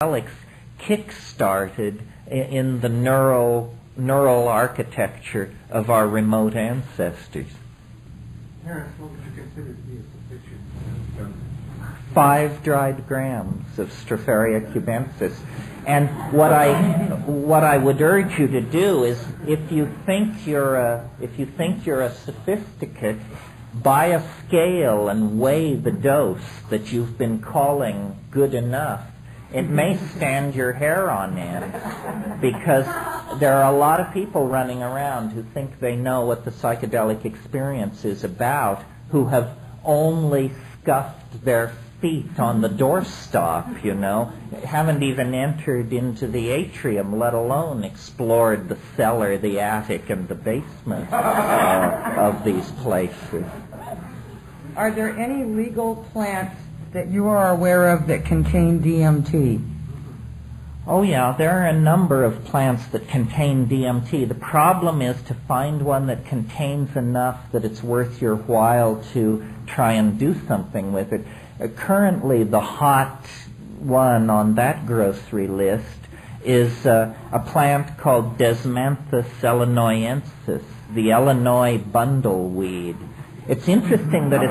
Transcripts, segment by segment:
psychedelics kick-started in the neural architecture of our remote ancestors. Terence, what would you consider to be a sufficient dose? 5 dried grams of Stropharia cubensis. And what I would urge you to do is, if you think you're a sophisticate, buy a scale and weigh the dose that you've been calling good enough. It may stand your hair on end, because there are a lot of people running around who think they know what the psychedelic experience is about, who have only scuffed their feet on the doorstop, haven't even entered into the atrium, let alone explored the cellar, the attic, and the basement of these places. Are there any legal plants that you are aware of that contain DMT? Oh yeah, there are a number of plants that contain DMT. The problem is to find one that contains enough that it's worth your while to try and do something with it. Currently, the hot one on that grocery list is a plant called Desmanthus illinoisensis, the Illinois bundleweed. It's interesting that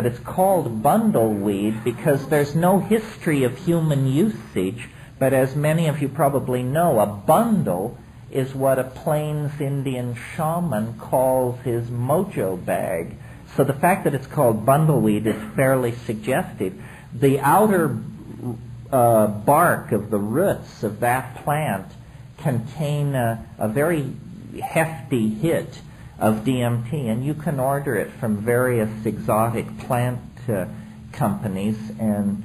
it's called bundleweed because there's no history of human usage, but as many of you probably know, a bundle is what a Plains Indian shaman calls his mojo bag. So the fact that it's called bundleweed is fairly suggestive. The outer bark of the roots of that plant contain a very hefty hit of DMT, and you can order it from various exotic plant companies and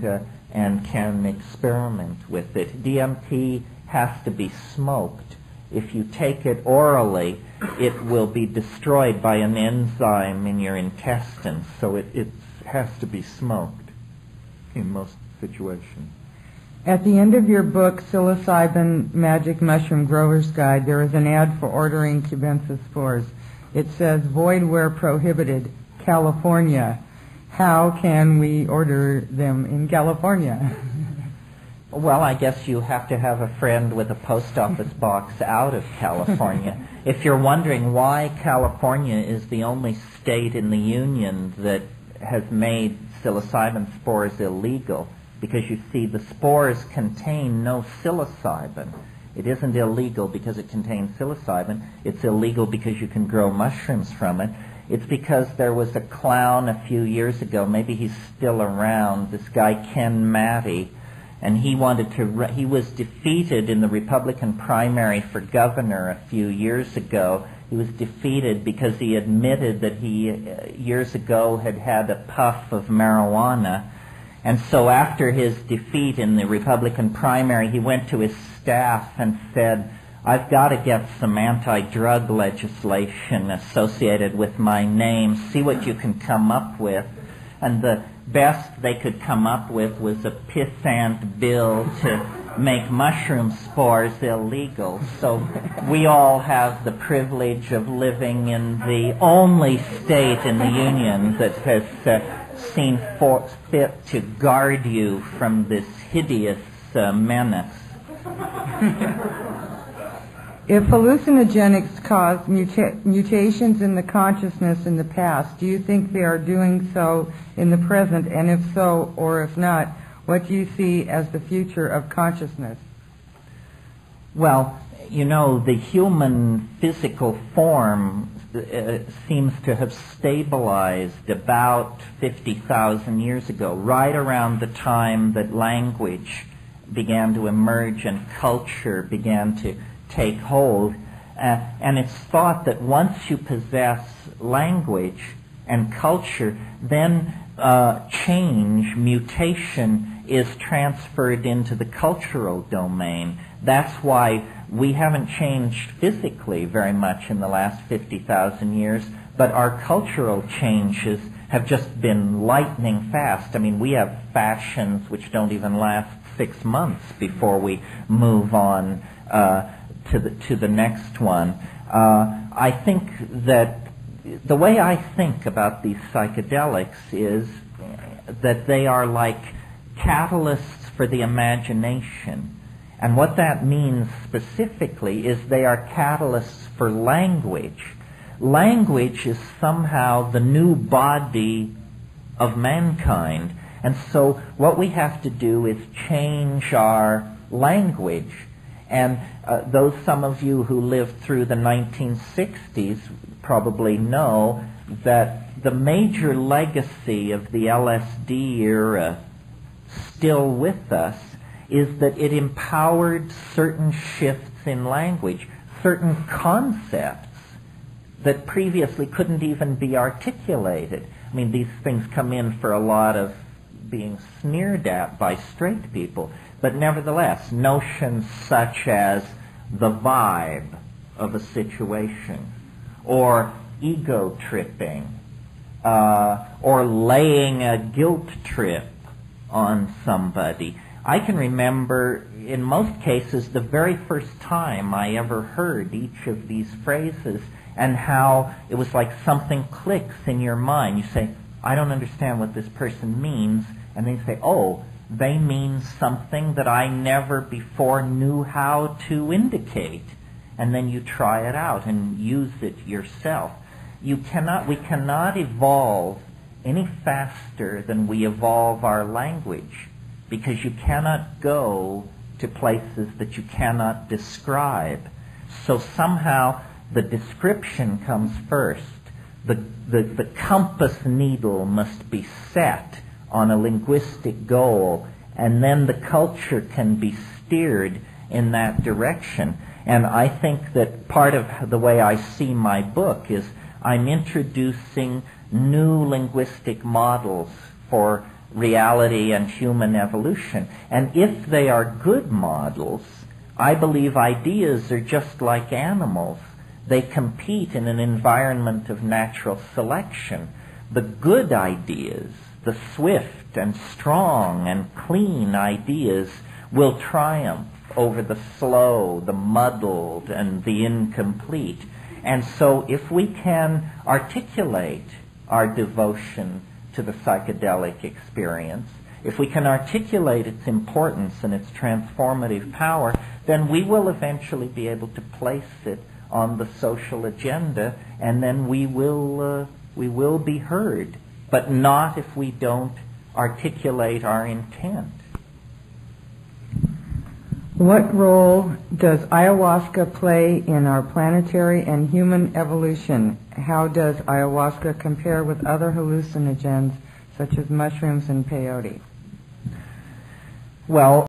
can experiment with it. DMT has to be smoked. If you take it orally, it will be destroyed by an enzyme in your intestines, so it has to be smoked in most situations. At the end of your book, Psilocybin Magic Mushroom Grower's Guide, there is an ad for ordering cubensis spores. It says, void where prohibited, California. How can we order them in California? Well, I guess you have to have a friend with a post office box out of California. If you're wondering why California is the only state in the union that has made psilocybin spores illegal, because you see the spores contain no psilocybin. It isn't illegal because it contains psilocybin. It's illegal because you can grow mushrooms from it. It's because there was a clown a few years ago, maybe he's still around, this guy Ken Matty, and he was defeated in the Republican primary for governor a few years ago. He was defeated because he admitted that he, years ago, had had a puff of marijuana. And so after his defeat in the Republican primary, he went to his staff and said, I've got to get some anti-drug legislation associated with my name. See what you can come up with. And the best they could come up with was a pissant bill to make mushroom spores illegal. So we all have the privilege of living in the only state in the union that has seen fit to guard you from this hideous menace. If hallucinogenics cause mutations in the consciousness in the past, do you think they are doing so in the present? And if so, or if not, what do you see as the future of consciousness? Well, the human physical form seems to have stabilized about 50,000 years ago, right around the time that language began to emerge and culture began to take hold. And it's thought that once you possess language and culture, then mutation is transferred into the cultural domain. That's why we haven't changed physically very much in the last 50,000 years, but our cultural changes have just been lightning fast. I mean, we have fashions which don't even last 6 months before we move on to the next one. I think that the way I think about these psychedelics is that they are like catalysts for the imagination. And what that means specifically is they are catalysts for language. Language is somehow the new body of mankind. And so what we have to do is change our language. And some of you who lived through the 1960s probably know that the major legacy of the LSD era, still with us, is that it empowered certain shifts in language, certain concepts that previously couldn't even be articulated. I mean, these things come in for a lot of being sneered at by straight people, but nevertheless, notions such as the vibe of a situation, or ego tripping, or laying a guilt trip on somebody. I can remember, in most cases, the very first time I ever heard each of these phrases, and how it was like something clicks in your mind. You say, I don't understand what this person means, and then you say, oh, they mean something that I never before knew how to indicate. And then you try it out and use it yourself. We cannot evolve any faster than we evolve our language, because you cannot go to places that you cannot describe. So somehow the description comes first. The compass needle must be set on a linguistic goal, and then the culture can be steered in that direction. And I think that part of the way I see my book is I'm introducing new linguistic models for reality and human evolution. And if they are good models, I believe ideas are just like animals. They compete in an environment of natural selection. The good ideas, the swift and strong and clean ideas, will triumph over the slow, the muddled, and the incomplete. And so if we can articulate our devotion to the psychedelic experience, if we can articulate its importance and its transformative power, then we will eventually be able to place it on the social agenda, and then we will be heard, but not if we don't articulate our intent. What role does ayahuasca play in our planetary and human evolution? How does ayahuasca compare with other hallucinogens such as mushrooms and peyote? Well,